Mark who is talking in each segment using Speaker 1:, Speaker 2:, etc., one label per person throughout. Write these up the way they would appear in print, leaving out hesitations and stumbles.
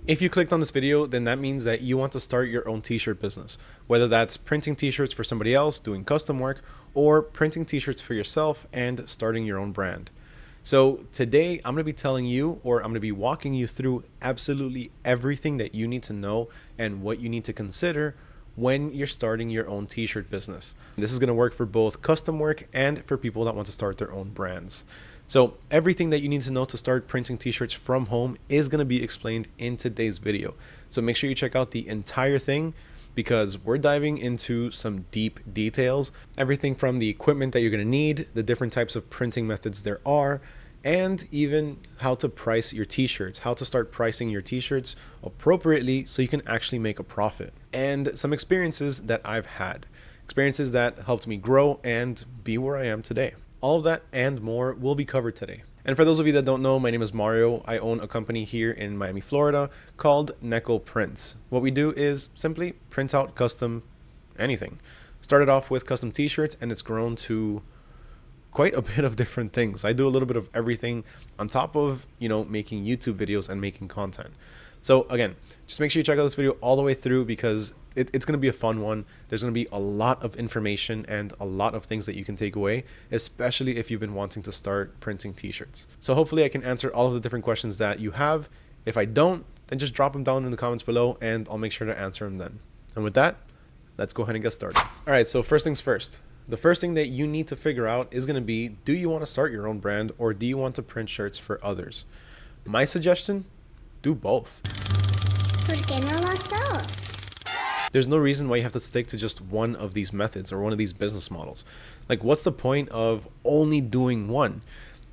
Speaker 1: If you clicked on this video, then that means that you want to start your own t-shirt business, whether that's printing t-shirts for somebody else, doing custom work, or printing t-shirts for yourself and starting your own brand. So today I'm going to be telling you, or I'm going to be walking you through absolutely everything that you need to know and what you need to consider when you're starting your own t-shirt business. This is going to work for both custom work and for people that want to start their own brands. So everything that you need to know to start printing t-shirts from home is going to be explained in today's video. So make sure you check out the entire thing because we're diving into some deep details, everything from the equipment that you're going to need, the different types of printing methods there are, and even how to price your t-shirts, how to start pricing your t-shirts appropriately so you can actually make a profit, and some experiences that I've had, experiences that helped me grow and be where I am today. All of that and more will be covered today. And for those of you that don't know, my name is Mario. I own a company here in Miami, Florida called Ricoh Prints. What we do is simply print out custom anything. Started off with custom t-shirts and it's grown to quite a bit of different things. I do a little bit of everything on top of, making YouTube videos and making content. So again, just make sure you check out this video all the way through because it's going to be a fun one. There's going to be a lot of information and a lot of things that you can take away, especially if you've been wanting to start printing t-shirts. So hopefully I can answer all of the different questions that you have. If I don't, then just drop them down in the comments below and I'll make sure to answer them then. And with that, let's go ahead and get started. All right, so first things first. The first thing that you need to figure out is going to be, do you want to start your own brand or do you want to print shirts for others? My suggestion, do both.
Speaker 2: ¿Por qué no los dos?
Speaker 1: There's no reason why you have to stick to just one of these methods or one of these business models. Like, what's the point of only doing one?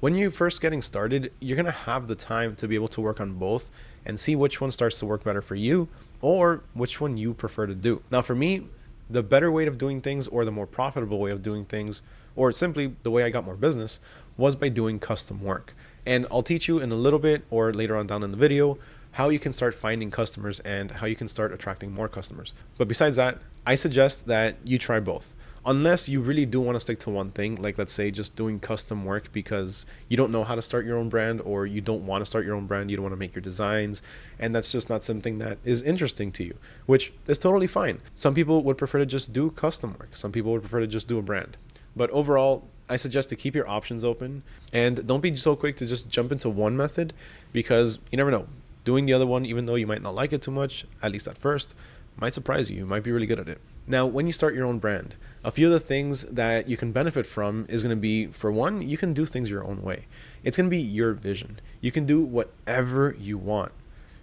Speaker 1: When you're first getting started, you're going to have the time to be able to work on both and see which one starts to work better for you or which one you prefer to do. Now, for me, the better way of doing things or the more profitable way of doing things, or simply the way I got more business, was by doing custom work. And I'll teach you in a little bit or later on down in the video how you can start finding customers and how you can start attracting more customers. But besides that, I suggest that you try both. Unless you really do want to stick to one thing, like let's say just doing custom work because you don't know how to start your own brand or you don't want to start your own brand, you don't want to make your designs, and that's just not something that is interesting to you, which is totally fine. Some people would prefer to just do custom work. Some people would prefer to just do a brand. But overall, I suggest to keep your options open and don't be so quick to just jump into one method because you never know. Doing the other one, even though you might not like it too much, at least at first, might surprise you. You might be really good at it. Now, when you start your own brand, a few of the things that you can benefit from is going to be, for one, you can do things your own way. It's going to be your vision. You can do whatever you want.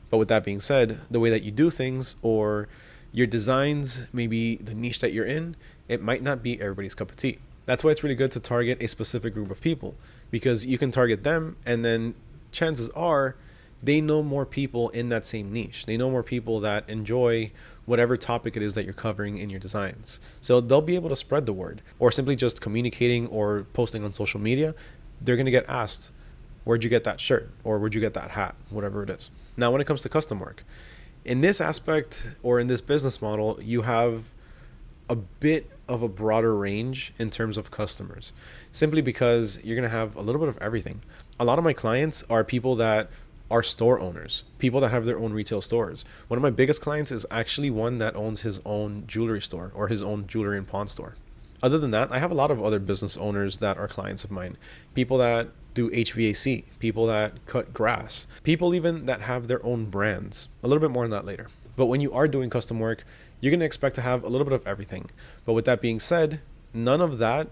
Speaker 1: But with that being said, the way that you do things or your designs, maybe the niche that you're in, it might not be everybody's cup of tea. That's why it's really good to target a specific group of people because you can target them and then chances are they know more people in that same niche. They know more people that enjoy whatever topic it is that you're covering in your designs. So they'll be able to spread the word or simply just communicating or posting on social media. They're going to get asked, where'd you get that shirt? Or where'd you get that hat? Whatever it is. Now, when it comes to custom work, in this aspect or in this business model, you have a bit of a broader range in terms of customers, simply because you're going to have a little bit of everything. A lot of my clients are people that are store owners, people that have their own retail stores. One of my biggest clients is actually one that owns his own jewelry store or his own jewelry and pawn store. Other than that, I have a lot of other business owners that are clients of mine, people that do HVAC, people that cut grass, people even that have their own brands. A little bit more on that later. But when you are doing custom work, you're going to expect to have a little bit of everything. But with that being said, none of that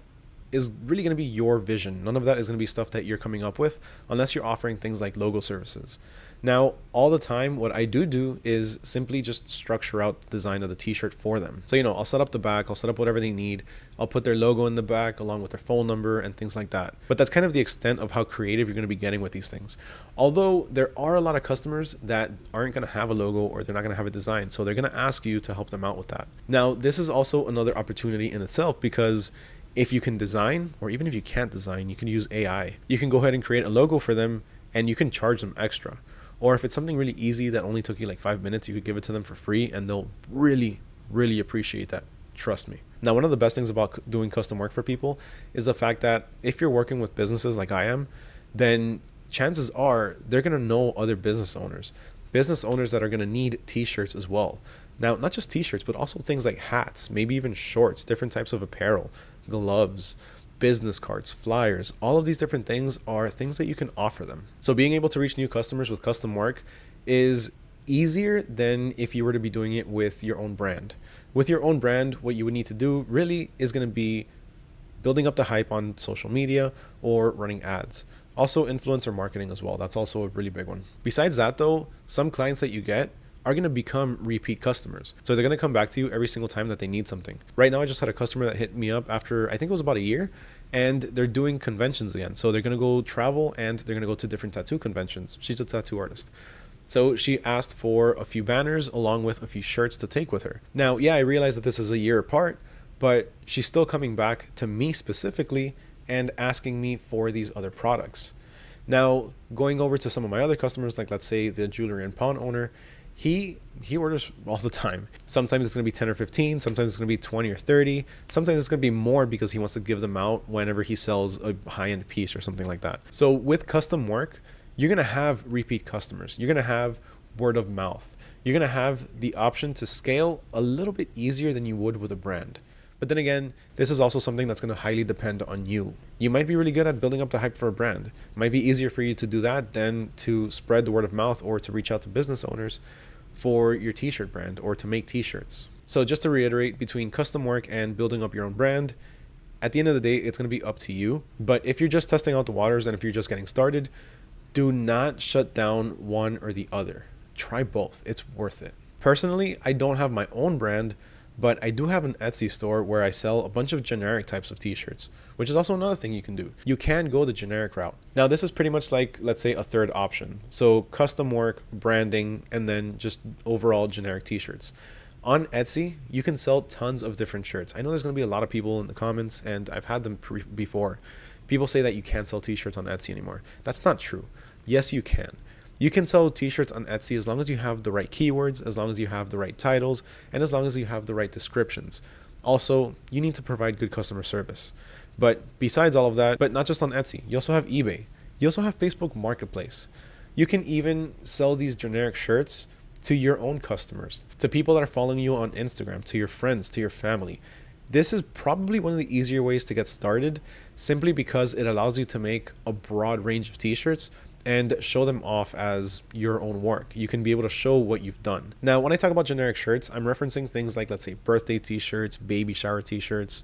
Speaker 1: is really going to be your vision. None of that is going to be stuff that you're coming up with unless you're offering things like logo services. Now, all the time, what I do is simply just structure out the design of the t-shirt for them. So, I'll set up the back, I'll set up whatever they need. I'll put their logo in the back along with their phone number and things like that. But that's kind of the extent of how creative you're going to be getting with these things. Although there are a lot of customers that aren't going to have a logo or they're not going to have a design. So they're going to ask you to help them out with that. Now, this is also another opportunity in itself because if you can design, or even if you can't design, you can use AI. You can go ahead and create a logo for them and you can charge them extra. Or if it's something really easy that only took you like 5 minutes, you could give it to them for free and they'll really, really appreciate that. Trust me. Now, one of the best things about doing custom work for people is the fact that if you're working with businesses like I am, then chances are they're going to know other business owners. business owners that are going to need t-shirts as well. Now, not just t-shirts, but also things like hats, maybe even shorts, different types of apparel, gloves, business cards, flyers. All of these different things are things that you can offer them. So being able to reach new customers with custom work is easier than if you were to be doing it with your own brand. With your own brand, what you would need to do really is going to be building up the hype on social media or running ads. Also influencer marketing as well. That's also a really big one. Besides that though, some clients that you get are going to become repeat customers. So they're going to come back to you every single time that they need something. Right now, I just had a customer that hit me up after, I think it was about a year, and they're doing conventions again. So they're going to go travel and they're going to go to different tattoo conventions. She's a tattoo artist. So she asked for a few banners along with a few shirts to take with her. Now, yeah, I realize that this is a year apart, but she's still coming back to me specifically and asking me for these other products. Now, going over to some of my other customers, like let's say the jewelry and pawn owner, he orders all the time. Sometimes it's going to be 10 or 15, sometimes it's going to be 20 or 30, sometimes it's going to be more because he wants to give them out whenever he sells a high-end piece or something like that. So with custom work, you're going to have repeat customers. You're going to have word of mouth. You're going to have the option to scale a little bit easier than you would with a brand. But then again, this is also something that's going to highly depend on you. You might be really good at building up the hype for a brand. It might be easier for you to do that than to spread the word of mouth or to reach out to business owners for your t-shirt brand or to make t-shirts. So just to reiterate, between custom work and building up your own brand, at the end of the day, it's going to be up to you. But if you're just testing out the waters and if you're just getting started, do not shut down one or the other. Try both. It's worth it. Personally, I don't have my own brand, but I do have an Etsy store where I sell a bunch of generic types of t-shirts, which is also another thing you can do. You can go the generic route. Now, this is pretty much like, let's say, a third option. So custom work, branding, and then just overall generic t-shirts. On Etsy, you can sell tons of different shirts. I know there's going to be a lot of people in the comments, and I've had them before. People say that you can't sell t-shirts on Etsy anymore. That's not true. Yes, you can. You can sell t-shirts on Etsy as long as you have the right keywords, as long as you have the right titles, and as long as you have the right descriptions. Also, you need to provide good customer service. But besides all of that, but not just on Etsy, you also have eBay. You also have Facebook Marketplace. You can even sell these generic shirts to your own customers, to people that are following you on Instagram, to your friends, to your family. This is probably one of the easier ways to get started, simply because it allows you to make a broad range of t-shirts and show them off as your own work. You can be able to show what you've done. Now, when I talk about generic shirts, I'm referencing things like, let's say, birthday t-shirts, baby shower t-shirts,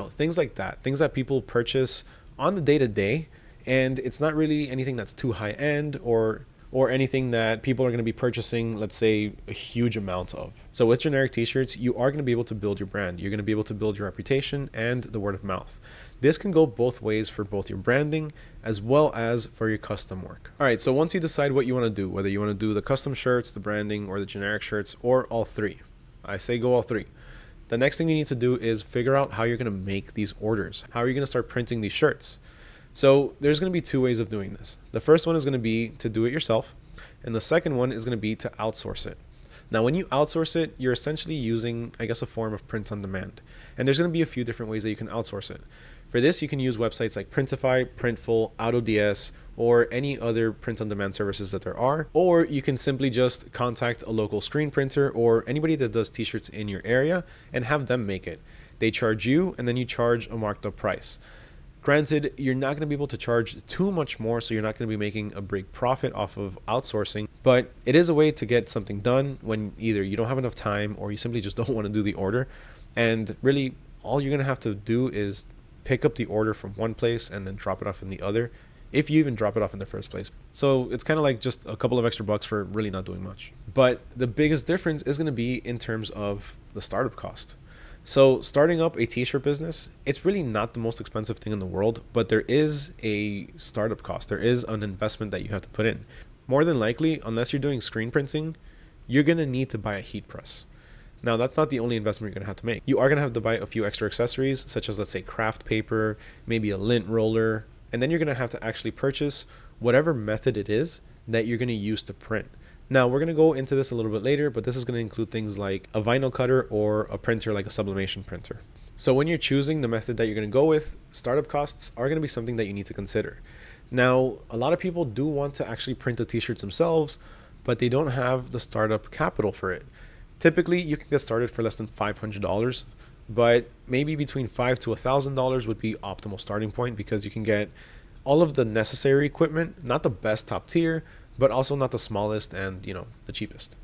Speaker 1: things like that, things that people purchase on the day-to-day, and it's not really anything that's too high-end or anything that people are going to be purchasing, let's say, a huge amount of. So with generic t-shirts, you are going to be able to build your brand. You're going to be able to build your reputation and the word of mouth. This can go both ways for both your branding as well as for your custom work. All right, so once you decide what you want to do, whether you want to do the custom shirts, the branding, or the generic shirts, or all three, I say go all three. The next thing you need to do is figure out how you're going to make these orders. How are you going to start printing these shirts? So there's going to be two ways of doing this. The first one is going to be to do it yourself, and the second one is going to be to outsource it. Now, when you outsource it, you're essentially using, I guess, a form of print on demand. And there's going to be a few different ways that you can outsource it. For this, you can use websites like Printify, Printful, AutoDS, or any other print on demand services that there are. Or you can simply just contact a local screen printer or anybody that does t-shirts in your area and have them make it. They charge you, and then you charge a marked up price. Granted, you're not going to be able to charge too much more, so you're not going to be making a big profit off of outsourcing, but it is a way to get something done when either you don't have enough time or you simply just don't want to do the order. And really, all you're going to have to do is pick up the order from one place and then drop it off in the other, if you even drop it off in the first place. So it's kind of like just a couple of extra bucks for really not doing much. But the biggest difference is going to be in terms of the startup cost. So starting up a t-shirt business, it's really not the most expensive thing in the world, but there is a startup cost. There is an investment that you have to put in. More than likely, unless you're doing screen printing, you're going to need to buy a heat press. Now, that's not the only investment you're going to have to make. You are going to have to buy a few extra accessories, such as, let's say, craft paper, maybe a lint roller, and then you're going to have to actually purchase whatever method it is that you're going to use to print. Now, we're going to go into this a little bit later, but this is going to include things like a vinyl cutter or a printer like a sublimation printer. So when you're choosing the method that you're going to go with, startup costs are going to be something that you need to consider. Now, a lot of people do want to actually print the t-shirts themselves, but they don't have the startup capital for it. Typically, you can get started for less than $500, but maybe between $5 to $1,000 would be optimal starting point, because you can get all of the necessary equipment, not the best top tier, but also not the smallest and, the cheapest.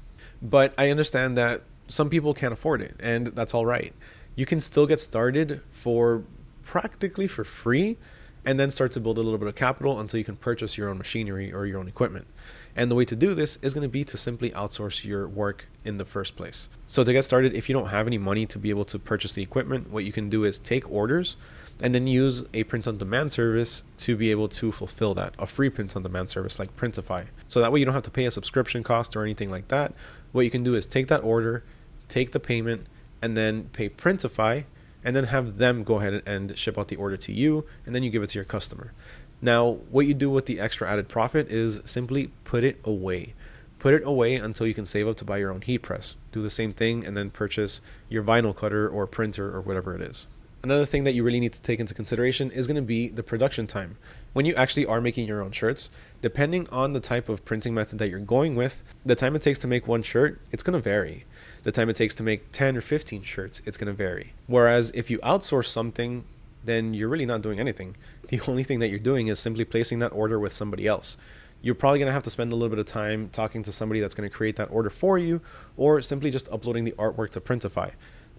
Speaker 1: But I understand that some people can't afford it, and that's all right. You can still get started for practically for free, and then start to build a little bit of capital until you can purchase your own machinery or your own equipment. And the way to do this is going to be to simply outsource your work in the first place. So to get started, if you don't have any money to be able to purchase the equipment, what you can do is take orders and then use a print-on-demand service to be able to fulfill that, a free print-on-demand service like Printify. So that way you don't have to pay a subscription cost or anything like that. What you can do is take that order, take the payment, and then pay Printify, and then have them go ahead and ship out the order to you, and then you give it to your customer. Now, what you do with the extra added profit is simply put it away. Put it away until you can save up to buy your own heat press. Do the same thing and then purchase your vinyl cutter or printer or whatever it is. Another thing that you really need to take into consideration is going to be the production time. When you actually are making your own shirts, depending on the type of printing method that you're going with, the time it takes to make one shirt, it's going to vary. The time it takes to make 10 or 15 shirts, it's going to vary. Whereas if you outsource something, then you're really not doing anything. The only thing that you're doing is simply placing that order with somebody else. You're probably going to have to spend a little bit of time talking to somebody that's going to create that order for you, or simply just uploading the artwork to Printify.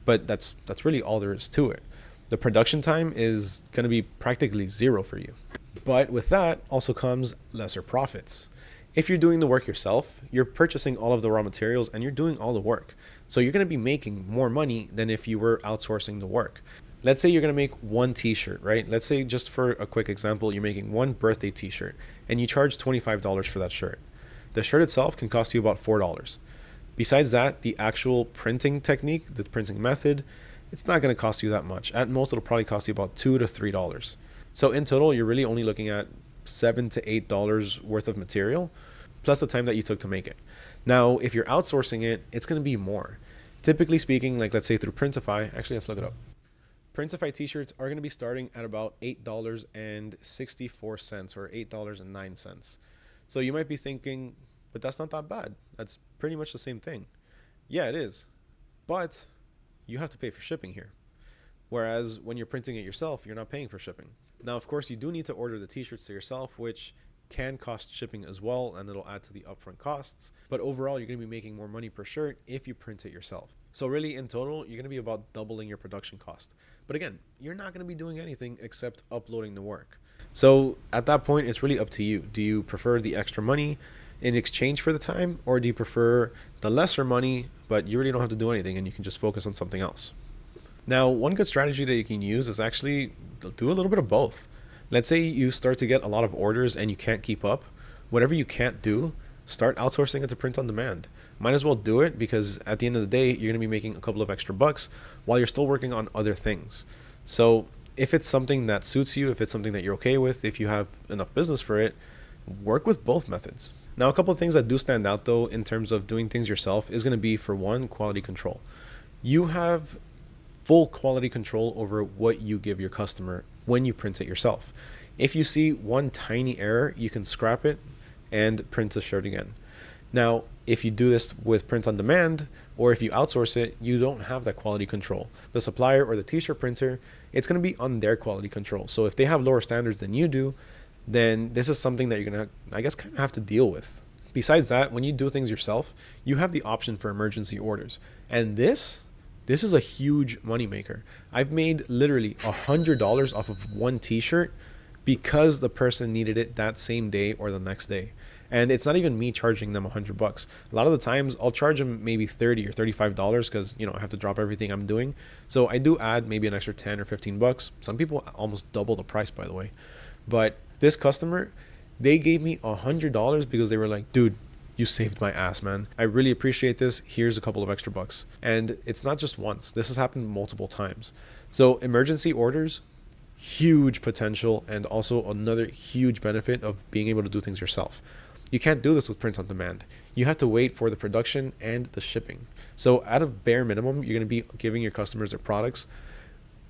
Speaker 1: But that's really all there is to it. The production time is going to be practically zero for you. But with that also comes lesser profits. If you're doing the work yourself, you're purchasing all of the raw materials and you're doing all the work. So you're going to be making more money than if you were outsourcing the work. Let's say you're going to make one t-shirt, right? Let's say, just for a quick example, you're making one birthday t-shirt and you charge $25 for that shirt. The shirt itself can cost you about $4. Besides that, the actual printing technique, the printing method, it's not going to cost you that much. At most, it'll probably cost you about $2 to $3. So in total, you're really only looking at $7 to $8 worth of material, plus the time that you took to make it. Now, if you're outsourcing it, it's going to be more. Typically speaking, like let's say through Printify, actually, let's look it up. Printify t-shirts are going to be starting at about $8.64 or $8.09. So you might be thinking, but that's not that bad. That's pretty much the same thing. Yeah, it is. But you have to pay for shipping here. Whereas when you're printing it yourself, you're not paying for shipping. Now, of course, you do need to order the t-shirts to yourself, which can cost shipping as well, and it'll add to the upfront costs. But overall, you're going to be making more money per shirt if you print it yourself. So really, in total, you're going to be about doubling your production cost. But again, you're not going to be doing anything except uploading the work. So at that point, it's really up to you. Do you prefer the extra money in exchange for the time, or do you prefer the lesser money, but you really don't have to do anything and you can just focus on something else? Now, one good strategy that you can use is actually do a little bit of both. Let's say you start to get a lot of orders and you can't keep up. Whatever you can't do, start outsourcing it to print on demand. Might as well do it, because at the end of the day, you're going to be making a couple of extra bucks while you're still working on other things. So if it's something that suits you, if it's something that you're okay with, if you have enough business for it, work with both methods. Now, a couple of things that do stand out though in terms of doing things yourself is going to be, for one, quality control. You have full quality control over what you give your customer when you print it yourself. If you see one tiny error, you can scrap it and print the shirt again. Now, if you do this with print on demand, or if you outsource it, you don't have that quality control. The supplier or the t-shirt printer, it's going to be on their quality control. So if they have lower standards than you do, then this is something that you're going to, I guess, kind of have to deal with. Besides that, when you do things yourself, you have the option for emergency orders. And this is a huge moneymaker. I've made literally $100 off of one t-shirt because the person needed it that same day or the next day. And it's not even me charging them $100. A lot of the times I'll charge them maybe $30 or $35 because, I have to drop everything I'm doing. So I do add maybe an extra 10 or $15. Some people almost double the price, by the way. But this customer, they gave me $100 because they were like, dude, you saved my ass, man. I really appreciate this. Here's a couple of extra bucks. And it's not just once. This has happened multiple times. So emergency orders, huge potential, and also another huge benefit of being able to do things yourself. You can't do this with print on demand. You have to wait for the production and the shipping. So at a bare minimum, you're going to be giving your customers their products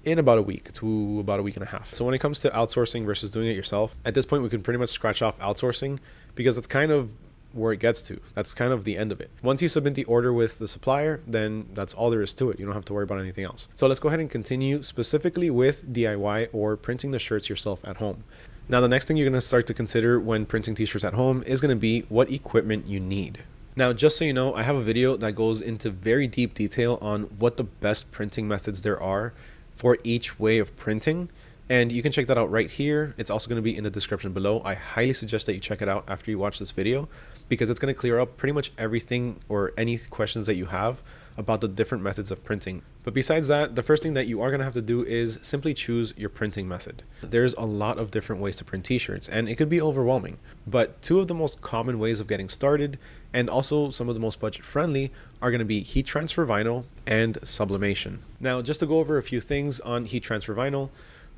Speaker 1: in about a week to about a week and a half. So when it comes to outsourcing versus doing it yourself, at this point, we can pretty much scratch off outsourcing because it's kind of where it gets to. That's kind of the end of it. Once you submit the order with the supplier, then that's all there is to it. You don't have to worry about anything else. So let's go ahead and continue specifically with DIY or printing the shirts yourself at home. Now, the next thing you're going to start to consider when printing t-shirts at home is going to be what equipment you need. Now, just so you know, I have a video that goes into very deep detail on what the best printing methods there are for each way of printing. And you can check that out right here. It's also going to be in the description below. I highly suggest that you check it out after you watch this video, because it's going to clear up pretty much everything or any questions that you have about the different methods of printing. But besides that, the first thing that you are going to have to do is simply choose your printing method. There's a lot of different ways to print t-shirts, and it could be overwhelming. But two of the most common ways of getting started, and also some of the most budget friendly, are going to be heat transfer vinyl and sublimation. Now, just to go over a few things on heat transfer vinyl.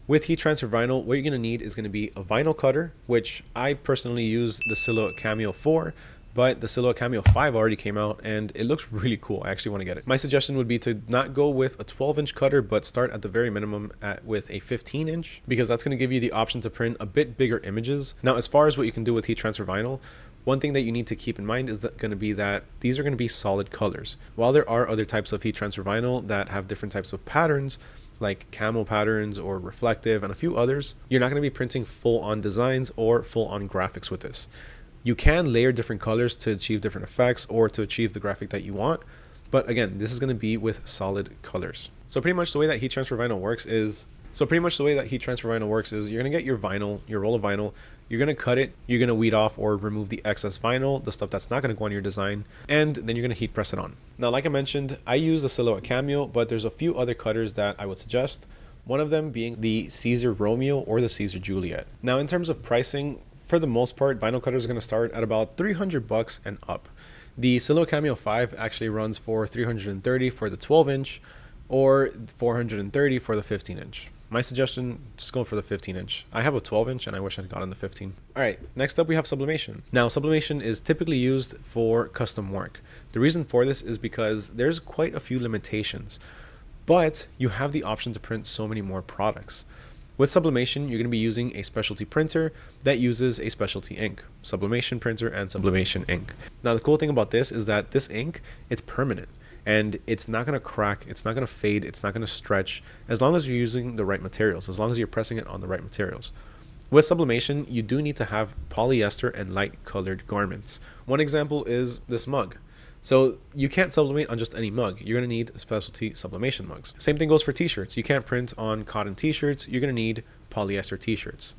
Speaker 1: With heat transfer vinyl, what you're going to need is going to be a vinyl cutter, which I personally use the Silhouette Cameo 4, but the Silhouette Cameo 5 already came out and it looks really cool. I actually want to get it. My suggestion would be to not go with a 12-inch cutter, but start at the very minimum with a 15-inch, because that's going to give you the option to print a bit bigger images. Now, as far as what you can do with heat transfer vinyl, one thing that you need to keep in mind is going to be that these are going to be solid colors. While there are other types of heat transfer vinyl that have different types of patterns, like camo patterns or reflective and a few others, you're not going to be printing full-on designs or full-on graphics with this. You can layer different colors to achieve different effects or to achieve the graphic that you want, but again, this is going to be with solid colors. So pretty much the way that heat transfer vinyl works is you're going to get your vinyl, your roll of vinyl, you're going to cut it, you're going to weed off or remove the excess vinyl, the stuff that's not going to go on your design, and then you're going to heat press it on. Now, like I mentioned, I use the Silhouette Cameo, but there's a few other cutters that I would suggest, one of them being the Caesar Romeo or the Caesar Juliet. Now, in terms of pricing, for the most part, vinyl cutters are going to start at about $300 and up. The Silhouette Cameo 5 actually runs for $330 for the 12-inch or $430 for the 15-inch. My suggestion, just go for the 15-inch. I have a 12-inch and I wish I'd gotten the 15. All right, next up we have sublimation. Now, sublimation is typically used for custom work. The reason for this is because there's quite a few limitations, but you have the option to print so many more products. With sublimation, you're going to be using a specialty printer that uses a specialty ink, sublimation printer and sublimation ink. Now, the cool thing about this is that this ink, it's permanent. And it's not going to crack, it's not going to fade, it's not going to stretch, as long as you're using the right materials, as long as you're pressing it on the right materials. With sublimation, you do need to have polyester and light colored garments. One example is this mug. So you can't sublimate on just any mug. You're going to need specialty sublimation mugs. Same thing goes for t-shirts. You can't print on cotton t-shirts. You're going to need polyester t-shirts.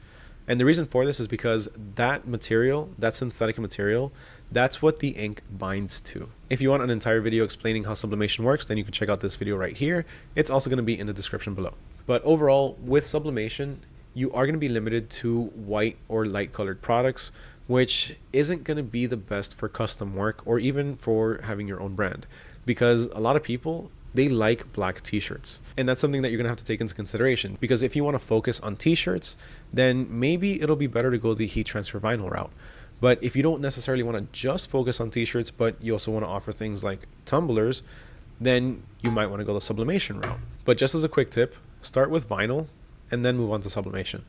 Speaker 1: And the reason for this is because that material, that synthetic material, that's what the ink binds to. If you want an entire video explaining how sublimation works, then you can check out this video right here. It's also going to be in the description below. But overall, with sublimation, you are going to be limited to white or light colored products, which isn't going to be the best for custom work or even for having your own brand, because a lot of people, they like black t-shirts. And that's something that you're going to have to take into consideration, because if you want to focus on t-shirts, then maybe it'll be better to go the heat transfer vinyl route. But if you don't necessarily want to just focus on t-shirts, but you also want to offer things like tumblers, then you might want to go the sublimation route. But just as a quick tip, start with vinyl and then move on to sublimation.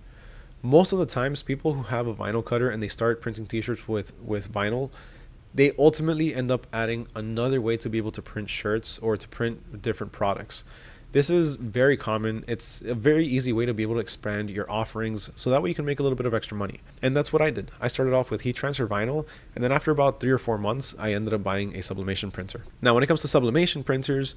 Speaker 1: Most of the times, people who have a vinyl cutter and they start printing t-shirts with vinyl, they ultimately end up adding another way to be able to print shirts or to print different products. This is very common. It's a very easy way to be able to expand your offerings, so that way you can make a little bit of extra money. And that's what I did. I started off with heat transfer vinyl, and then after about 3 or 4 months, I ended up buying a sublimation printer. Now, when it comes to sublimation printers,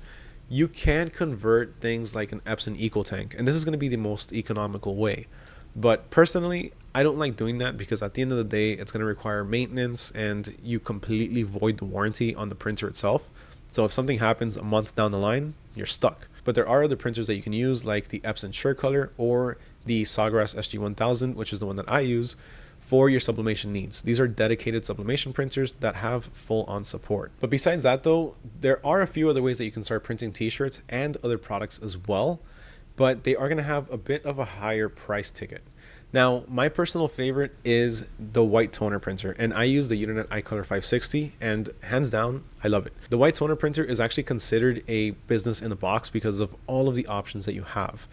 Speaker 1: you can convert things like an Epson EcoTank, and this is going to be the most economical way. But personally, I don't like doing that, because at the end of the day, it's going to require maintenance and you completely void the warranty on the printer itself. So if something happens a month down the line, you're stuck. But there are other printers that you can use, like the Epson SureColor or the Sawgrass SG1000, which is the one that I use for your sublimation needs. These are dedicated sublimation printers that have full-on support. But besides that though, there are a few other ways that you can start printing t-shirts and other products as well, but they are going to have a bit of a higher price ticket. Now, my personal favorite is the white toner printer, and I use the Uninet iColor 560, and hands down, I love it. The white toner printer is actually considered a business in a box because of all of the options that you have.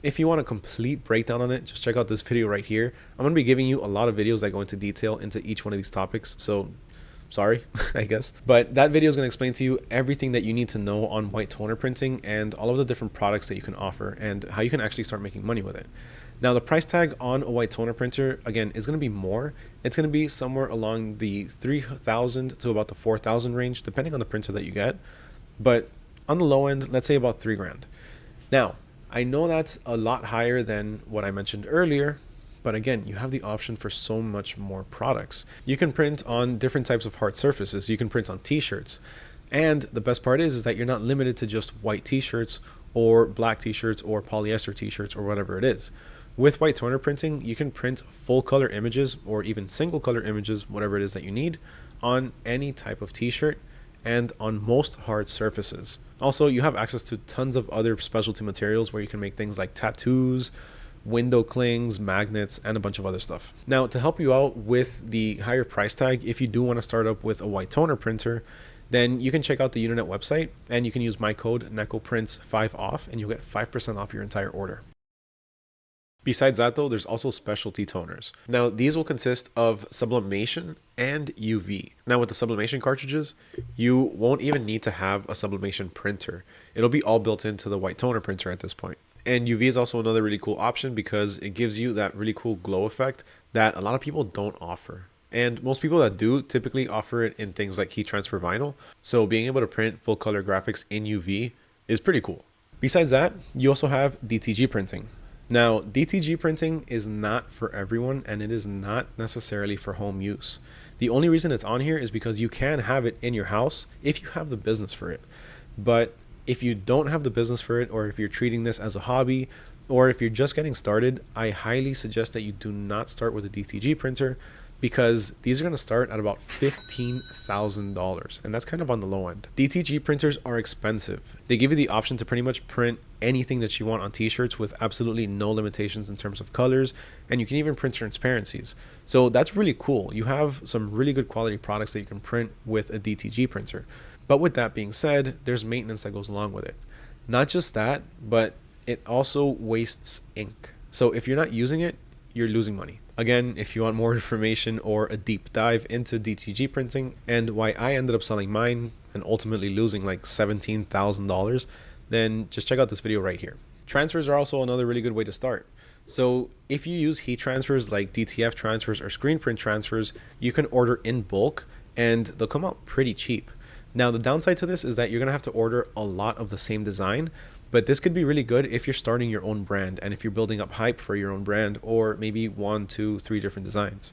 Speaker 1: If you want a complete breakdown on it, just check out this video right here. I'm going to be giving you a lot of videos that go into detail into each one of these topics, so sorry, I guess. But that video is going to explain to you everything that you need to know on white toner printing and all of the different products that you can offer and how you can actually start making money with it. Now, the price tag on a white toner printer, again, is going to be more. It's going to be somewhere along the 3,000 to about the 4,000 range, depending on the printer that you get. But on the low end, let's say about $3,000. Now, I know that's a lot higher than what I mentioned earlier, but again, you have the option for so much more products. You can print on different types of hard surfaces. You can print on t-shirts. And the best part is that you're not limited to just white t-shirts or black t-shirts or polyester t-shirts or whatever it is. With white toner printing, you can print full color images or even single color images, whatever it is that you need, on any type of t-shirt and on most hard surfaces. Also, you have access to tons of other specialty materials where you can make things like tattoos, window clings, magnets, and a bunch of other stuff. Now, to help you out with the higher price tag, if you do want to start up with a white toner printer, then you can check out the Uninet website and you can use my code NECOPRINTS5OFF and you'll get 5% off your entire order. Besides that though, there's also specialty toners. Now, these will consist of sublimation and UV. Now, with the sublimation cartridges, you won't even need to have a sublimation printer. It'll be all built into the white toner printer at this point. And UV is also another really cool option because it gives you that really cool glow effect that a lot of people don't offer. And most people that do typically offer it in things like heat transfer vinyl. So being able to print full color graphics in UV is pretty cool. Besides that, you also have DTG printing. Now, DTG printing is not for everyone and it is not necessarily for home use. The only reason it's on here is because you can have it in your house if you have the business for it. But if you don't have the business for it, or if you're treating this as a hobby, or if you're just getting started, I highly suggest that you do not start with a DTG printer because these are going to start at about $15,000, and that's kind of on the low end. DTG printers are expensive. They give you the option to pretty much print anything that you want on t-shirts with absolutely no limitations in terms of colors, and you can even print transparencies. So that's really cool. You have some really good quality products that you can print with a DTG printer. But with that being said, there's maintenance that goes along with it. Not just that, but it also wastes ink. So if you're not using it, you're losing money. Again, if you want more information or a deep dive into DTG printing and why I ended up selling mine and ultimately losing like $17,000, then just check out this video right here. Transfers are also another really good way to start. So if you use heat transfers like DTF transfers or screen print transfers, you can order in bulk and they'll come out pretty cheap. Now, the downside to this is that you're going to have to order a lot of the same design, but this could be really good if you're starting your own brand and if you're building up hype for your own brand or maybe 1, 2, 3 different designs.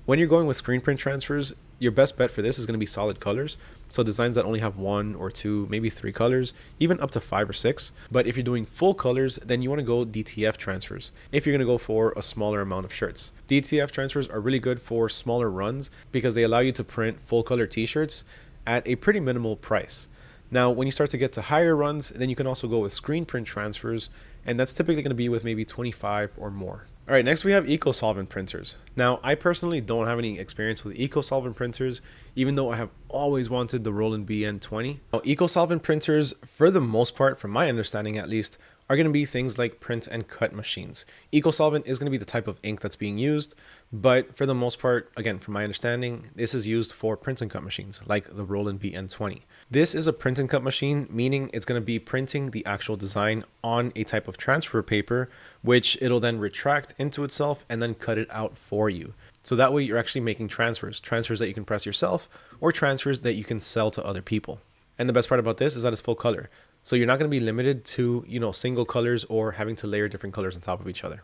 Speaker 1: When you're going with screen print transfers, your best bet for this is going to be solid colors. So designs that only have 1 or 2, maybe 3 colors, even up to 5 or 6. But if you're doing full colors, then you want to go DTF transfers if you're going to go for a smaller amount of shirts. DTF transfers are really good for smaller runs because they allow you to print full color t-shirts at a pretty minimal price. Now, when you start to get to higher runs, then you can also go with screen print transfers, and that's typically going to be with maybe 25 or more. All right, next we have Solvent Printers. Now, I personally don't have any experience with Solvent Printers, even though I have always wanted the Roland BN20. Now, Solvent Printers, for the most part, from my understanding at least, are going to be things like print and cut machines. Solvent is going to be the type of ink that's being used, but for the most part, again, from my understanding, this is used for print and cut machines like the Roland BN20. This is a print and cut machine, meaning it's going to be printing the actual design on a type of transfer paper, which it'll then retract into itself and then cut it out for you. So that way you're actually making transfers that you can press yourself or transfers that you can sell to other people. And the best part about this is that it's full color. So you're not going to be limited to, single colors or having to layer different colors on top of each other.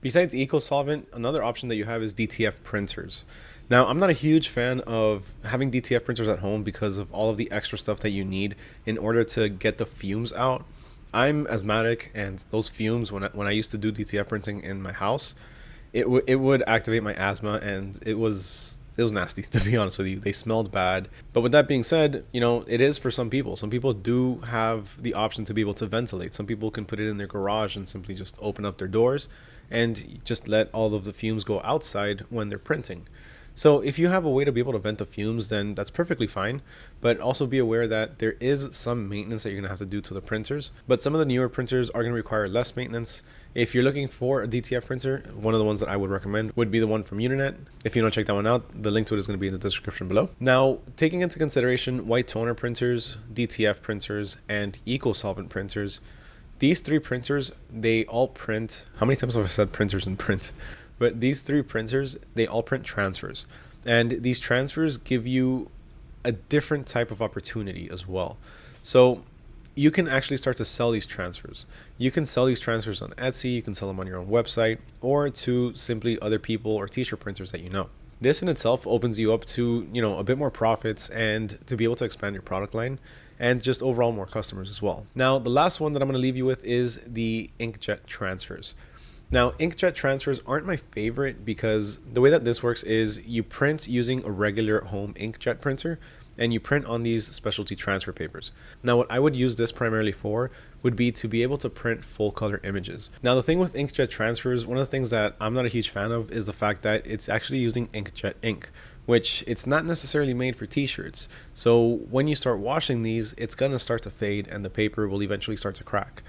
Speaker 1: Besides Solvent, another option that you have is DTF printers. Now, I'm not a huge fan of having DTF printers at home because of all of the extra stuff that you need in order to get the fumes out. I'm asthmatic, and those fumes, when I used to do DTF printing in my house, it would activate my asthma, and it was nasty, to be honest with you. They smelled bad. But with that being said, it is for some people. Some people do have the option to be able to ventilate. Some people can put it in their garage and simply just open up their doors and just let all of the fumes go outside when they're printing. So if you have a way to be able to vent the fumes, then that's perfectly fine. But also be aware that there is some maintenance that you're going to have to do to the printers. But some of the newer printers are going to require less maintenance. If you're looking for a DTF printer, one of the ones that I would recommend would be the one from Uninet. If you don't check that one out, the link to it is going to be in the description below. Now, taking into consideration white toner printers, DTF printers, and eco-solvent printers, these three printers, they all print, how many times have I said printers and print? But these three printers, they all print transfers. And these transfers give you a different type of opportunity as well. So you can actually start to sell these transfers. You can sell these transfers on Etsy, you can sell them on your own website, or to simply other people or t-shirt printers that you know. This in itself opens you up to, a bit more profits and to be able to expand your product line and just overall more customers as well. Now, the last one that I'm going to leave you with is the Inkjet Transfers. Now, Inkjet Transfers aren't my favorite because the way that this works is you print using a regular home inkjet printer and you print on these specialty transfer papers. Now, what I would use this primarily for would be to be able to print full color images. Now, the thing with Inkjet Transfers, one of the things that I'm not a huge fan of is the fact that it's actually using inkjet ink, which it's not necessarily made for t-shirts. So when you start washing these, it's gonna start to fade and the paper will eventually start to crack.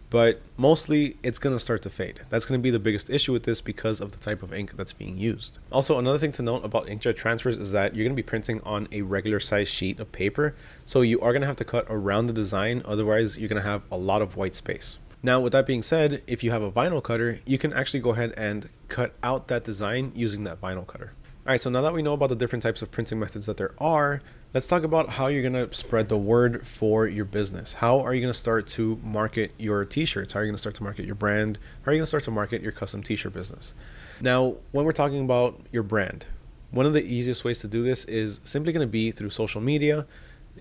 Speaker 1: But mostly it's going to start to fade. That's going to be the biggest issue with this because of the type of ink that's being used. Also, another thing to note about inkjet transfers is that you're going to be printing on a regular size sheet of paper. So you are going to have to cut around the design. Otherwise, you're going to have a lot of white space. Now, with that being said, if you have a vinyl cutter, you can actually go ahead and cut out that design using that vinyl cutter. All right, so now that we know about the different types of printing methods that there are, let's talk about how you're going to spread the word for your business. How are you going to start to market your t-shirts? How are you going to start to market your brand? How are you going to start to market your custom t-shirt business? Now, when we're talking about your brand, one of the easiest ways to do this is simply going to be through social media,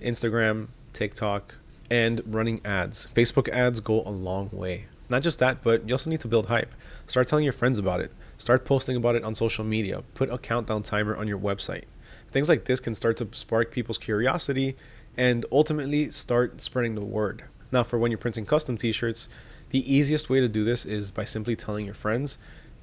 Speaker 1: Instagram, TikTok, and running ads. Facebook ads go a long way. Not just that, but you also need to build hype. Start telling your friends about it. Start posting about it on social media. Put a countdown timer on your website. Things like this can start to spark people's curiosity and ultimately start spreading the word. Now, for when you're printing custom t-shirts, the easiest way to do this is by simply telling your friends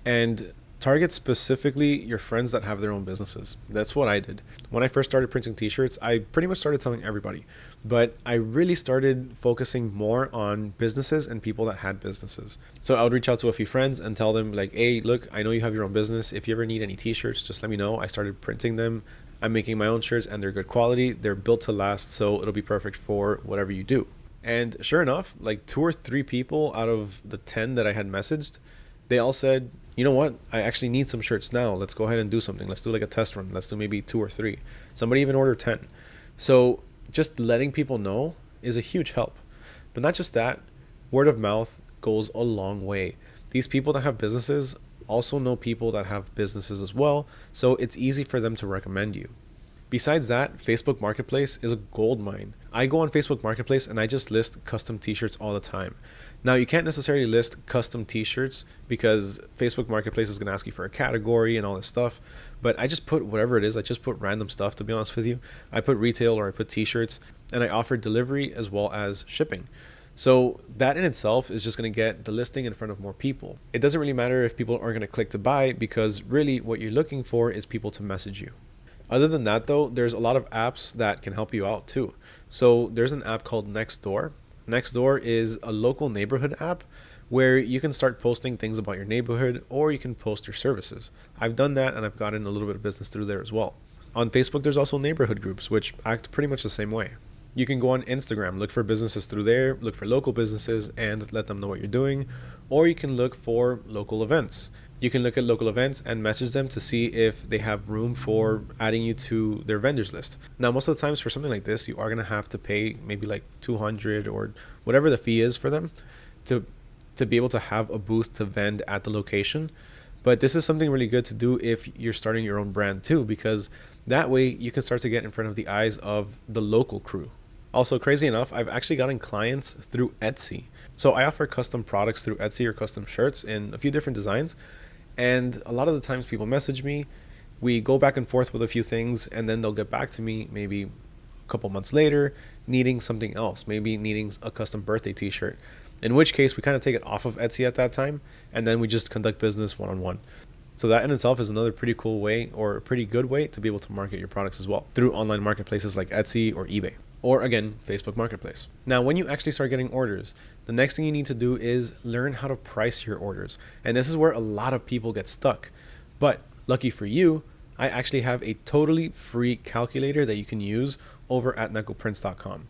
Speaker 1: and target specifically your friends that have their own businesses. That's what I did. When I first started printing t-shirts, I pretty much started telling everybody, but I really started focusing more on businesses and people that had businesses. So I would reach out to a few friends and tell them like, hey, look, I know you have your own business. If you ever need any t-shirts, just let me know. I started printing them. I'm making my own shirts and they're good quality. They're built to last, so it'll be perfect for whatever you do. And sure enough, like 2 or 3 people out of the 10 that I had messaged, they all said, you know what? I actually need some shirts now. Let's go ahead and do something. Let's do like a test run. Let's do maybe 2 or 3. Somebody even ordered 10. So just letting people know is a huge help. But not just that, word of mouth goes a long way. These people that have businesses also know people that have businesses as well, so it's easy for them to recommend you. Besides that, Facebook Marketplace is a gold mine. I go on Facebook Marketplace and I just list custom t-shirts all the time. Now, you can't necessarily list custom t-shirts because Facebook Marketplace is going to ask you for a category and all this stuff, but I just put whatever it is. I just put random stuff, to be honest with you. I put retail or I put t-shirts, and I offer delivery as well as shipping. So that in itself is just going to get the listing in front of more people. It doesn't really matter if people are going to click to buy because really what you're looking for is people to message you. Other than that though, there's a lot of apps that can help you out too. So there's an app called Nextdoor. Nextdoor is a local neighborhood app where you can start posting things about your neighborhood or you can post your services. I've done that and I've gotten a little bit of business through there as well. On Facebook, there's also neighborhood groups which act pretty much the same way. You can go on Instagram, look for businesses through there, look for local businesses and let them know what you're doing. Or you can look for local events. You can look at local events and message them to see if they have room for adding you to their vendors list. Now, most of the times for something like this, you are going to have to pay maybe like $200 or whatever the fee is for them to be able to have a booth to vend at the location. But this is something really good to do if you're starting your own brand too, because that way you can start to get in front of the eyes of the local crew. Also, crazy enough, I've actually gotten clients through Etsy. So I offer custom products through Etsy or custom shirts in a few different designs. And a lot of the times people message me, we go back and forth with a few things, and then they'll get back to me maybe a couple months later needing something else, maybe needing a custom birthday t-shirt. In which case we kind of take it off of Etsy at that time, and then we just conduct business one-on-one. So that in itself is another pretty cool way, or a pretty good way, to be able to market your products as well through online marketplaces like Etsy or eBay, or again, Facebook Marketplace. Now, when you actually start getting orders, the next thing you need to do is learn how to price your orders. And this is where a lot of people get stuck. But lucky for you, I actually have a totally free calculator that you can use over at necoprints.com.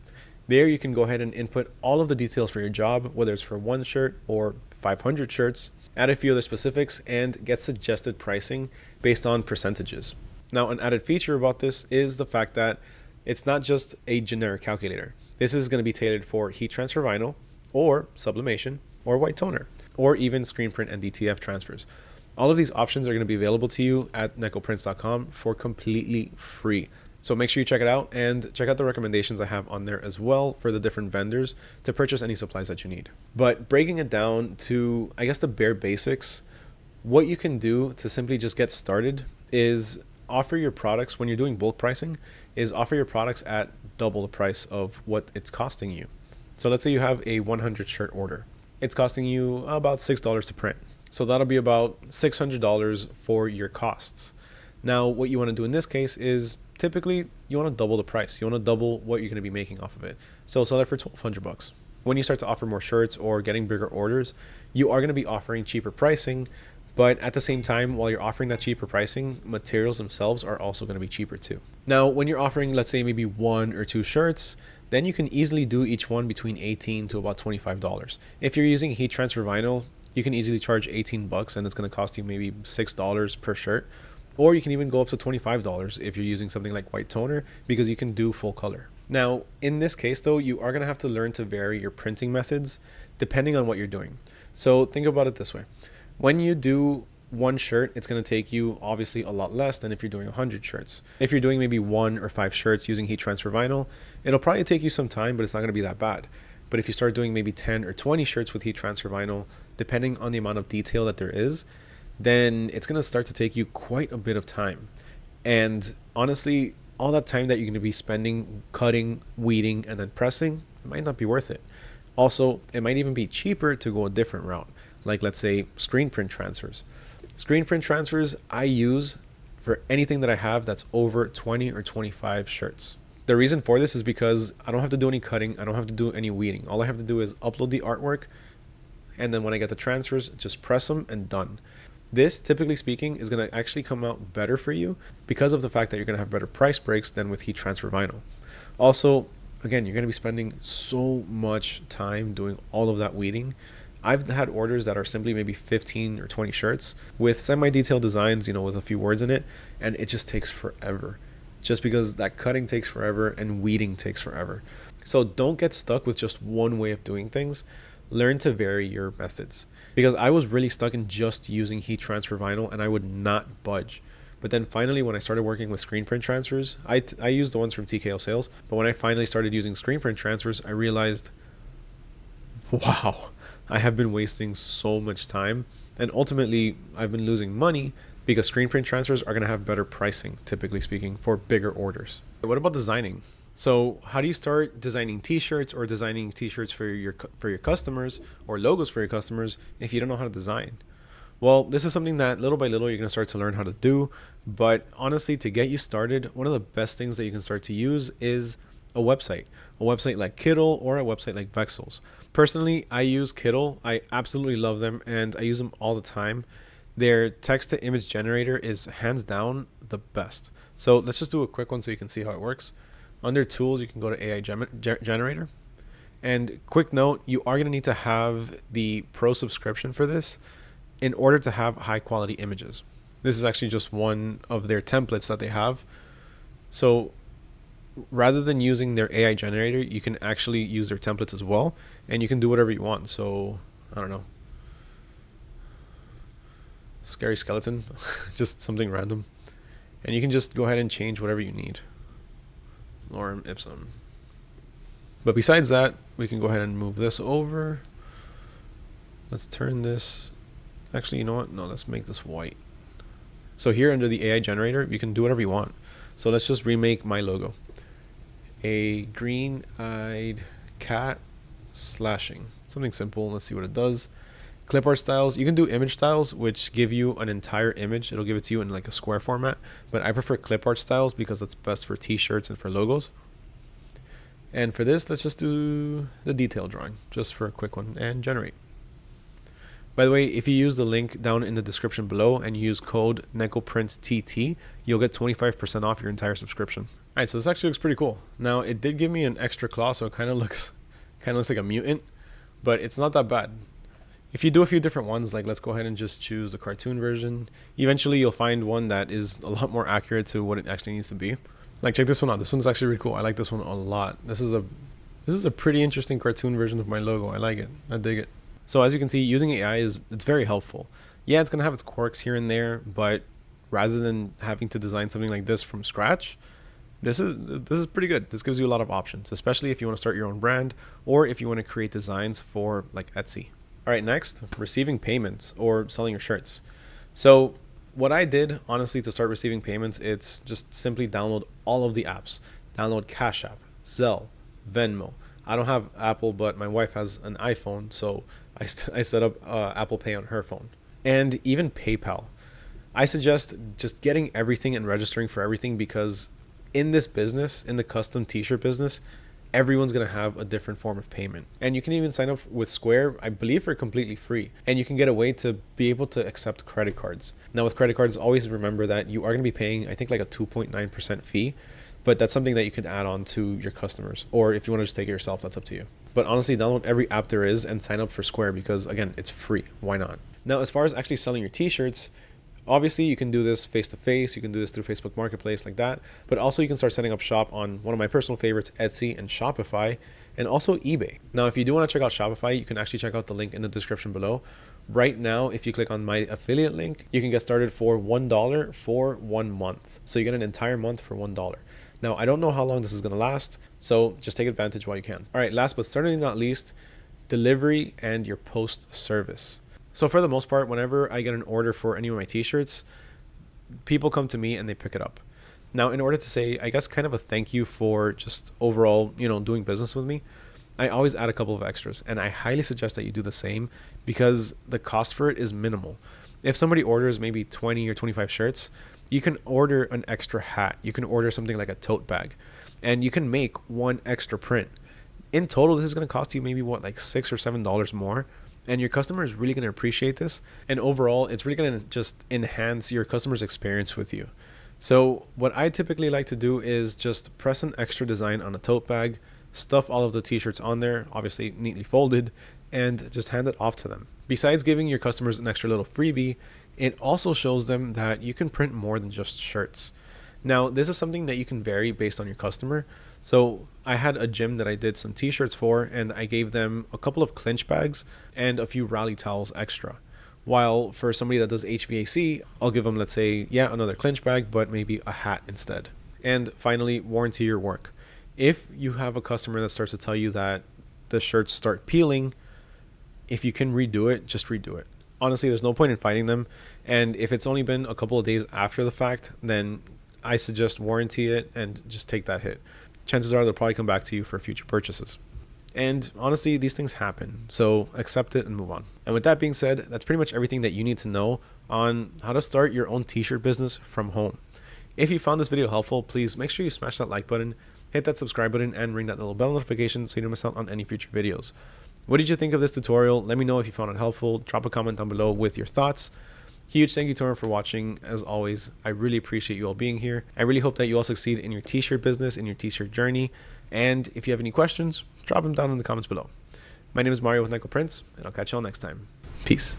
Speaker 1: There you can go ahead and input all of the details for your job, whether it's for one shirt or 500 shirts, add a few other specifics, and get suggested pricing based on percentages. Now, an added feature about this is the fact that it's not just a generic calculator. This is going to be tailored for heat transfer vinyl, or sublimation, or white toner, or even screen print and DTF transfers. All of these options are going to be available to you at necoprints.com for completely free. So make sure you check it out, and check out the recommendations I have on there as well for the different vendors to purchase any supplies that you need. But breaking it down to, I guess, the bare basics, what you can do to simply just get started is offer your products, when you're doing bulk pricing, is offer your products at double the price of what it's costing you. So let's say you have a 100 shirt order. It's costing you about $6 to print. So that'll be about $600 for your costs. Now, what you want to do in this case is typically you want to double the price. You want to double what you're going to be making off of it. So sell it for $1,200. When you start to offer more shirts or getting bigger orders, you are going to be offering cheaper pricing. But at the same time, while you're offering that cheaper pricing, materials themselves are also going to be cheaper too. Now, when you're offering, let's say maybe 1 or 2 shirts, then you can easily do each one between $18 to about $25. If you're using heat transfer vinyl, you can easily charge $18 and it's going to cost you maybe $6 per shirt. Or you can even go up to $25 if you're using something like white toner, because you can do full color. Now, in this case though, you are going to have to learn to vary your printing methods depending on what you're doing. So think about it this way. When you do one shirt, it's going to take you obviously a lot less than if you're doing 100 shirts. If you're doing maybe 1 or 5 shirts using heat transfer vinyl, it'll probably take you some time, but it's not going to be that bad. But if you start doing maybe 10 or 20 shirts with heat transfer vinyl, depending on the amount of detail that there is, then it's going to start to take you quite a bit of time. And honestly, all that time that you're going to be spending cutting, weeding, and then pressing, it might not be worth it. Also, it might even be cheaper to go a different route, like let's say screen print transfers. Screen print transfers I use for anything that I have that's over 20 or 25 shirts. The reason for this is because I don't have to do any cutting. I don't have to do any weeding. All I have to do is upload the artwork, and then when I get the transfers, just press them and done. This, typically speaking, is going to actually come out better for you because of the fact that you're going to have better price breaks than with heat transfer vinyl. Also, again, you're going to be spending so much time doing all of that weeding. I've had orders that are simply maybe 15 or 20 shirts with semi-detailed designs, with a few words in it, and it just takes forever. Just because that cutting takes forever and weeding takes forever. So don't get stuck with just one way of doing things. Learn to vary your methods. Because I was really stuck in just using heat transfer vinyl and I would not budge. But then finally, when I started working with screen print transfers, I used the ones from TKO Sales. But when I finally started using screen print transfers, I realized, wow, I have been wasting so much time. And ultimately, I've been losing money because screen print transfers are going to have better pricing, typically speaking, for bigger orders. What about designing? So how do you start designing t-shirts or designing t-shirts for your customers, or logos for your customers, if you don't know how to design? Well, this is something that little by little you're going to start to learn how to do. But honestly, to get you started, one of the best things that you can start to use is a website like Kittl or a website like Vexels. Personally, I use Kittl. I absolutely love them and I use them all the time. Their text to image generator is hands down the best. So let's just do a quick one so you can see how it works. Under tools, you can go to AI generator. And quick note, you are going to need to have the pro subscription for this in order to have high quality images. This is actually just one of their templates that they have. So rather than using their AI generator, you can actually use their templates as well, and you can do whatever you want. So I don't know, scary skeleton, just something random, and you can just go ahead and change whatever you need. Lorem ipsum. But besides that, we can go ahead and move this over. Let's turn this, actually, you know what, no, let's make this white. So here under the AI generator, you can do whatever you want. So let's just remake my logo. A green-eyed cat slashing. Something simple. Let's see what it does. Clipboard styles, you can do image styles, which give you an entire image. It'll give it to you in like a square format, but I prefer clipboard styles because it's best for t-shirts and for logos. And for this, let's just do the detail drawing just for a quick one and generate. By the way, if you use the link down in the description below and you use code NECOPRINTSTT, you'll get 25% off your entire subscription. All right, so this actually looks pretty cool. Now, it did give me an extra claw, so it kind of looks like a mutant, but it's not that bad. If you do a few different ones, like let's go ahead and just choose the cartoon version. Eventually, you'll find one that is a lot more accurate to what it actually needs to be. Like, check this one out. This one's actually really cool. I like this one a lot. This is a pretty interesting cartoon version of my logo. I like it. I dig it. So as you can see, using AI it's very helpful. Yeah, it's gonna have its quirks here and there, but rather than having to design something like this from scratch, this is pretty good. This gives you a lot of options, especially if you want to start your own brand or if you want to create designs for like Etsy. All right, next, receiving payments or selling your shirts. So what I did, honestly, to start receiving payments, it's just simply download all of the apps. Download Cash App, Zelle, Venmo. I don't have Apple, but my wife has an iPhone, so I set up Apple Pay on her phone. And even PayPal. I suggest just getting everything and registering for everything because in this business, in the custom t-shirt business, everyone's going to have a different form of payment. And you can even sign up with Square, I believe, for completely free. And you can get a way to be able to accept credit cards. Now with credit cards, always remember that you are going to be paying, I think, like a 2.9% fee, but that's something that you can add on to your customers. Or if you want to just take it yourself, that's up to you. But honestly, download every app there is and sign up for Square because, again, it's free. Why not? Now, as far as actually selling your t-shirts, obviously, you can do this face-to-face. You can do this through Facebook Marketplace like that. But also, you can start setting up shop on one of my personal favorites, Etsy and Shopify, and also eBay. Now, if you do want to check out Shopify, you can actually check out the link in the description below. Right now, if you click on my affiliate link, you can get started for $1 for 1 month. So you get an entire month for $1. Now, I don't know how long this is going to last, so just take advantage while you can. All right, last but certainly not least, delivery and your post service. So for the most part, whenever I get an order for any of my t-shirts, people come to me and they pick it up. Now, in order to say, I guess, kind of a thank you for just overall, doing business with me, I always add a couple of extras. And I highly suggest that you do the same because the cost for it is minimal. If somebody orders maybe 20 or 25 shirts, you can order an extra hat. You can order something like a tote bag. And you can make one extra print. In total, this is going to cost you maybe, like $6 or $7 more. And your customer is really going to appreciate this. And overall, it's really going to just enhance your customer's experience with you. So what I typically like to do is just press an extra design on a tote bag, stuff all of the t-shirts on there, obviously neatly folded, and just hand it off to them. Besides giving your customers an extra little freebie, it also shows them that you can print more than just shirts. Now, this is something that you can vary based on your customer. So I had a gym that I did some t-shirts for, and I gave them a couple of clinch bags and a few rally towels extra. While for somebody that does HVAC, I'll give them, let's say, another clinch bag, but maybe a hat instead. And finally, warranty your work. If you have a customer that starts to tell you that the shirts start peeling, if you can redo it, just redo it. Honestly, there's no point in fighting them. And if it's only been a couple of days after the fact, then I suggest warranty it and just take that hit. Chances are they'll probably come back to you for future purchases. And honestly, these things happen, so accept it and move on. And with that being said, that's pretty much everything that you need to know on how to start your own t-shirt business from home. If you found this video helpful, please make sure you smash that like button, hit that subscribe button, and ring that little bell notification so you don't miss out on any future videos. What did you think of this tutorial? Let me know if you found it helpful. Drop a comment down below with your thoughts. Huge thank you to everyone for watching. As always, I really appreciate you all being here. I really hope that you all succeed in your t-shirt business, in your t-shirt journey. And if you have any questions, drop them down in the comments below. My name is Mario with Nico Prints, and I'll catch you all next time. Peace.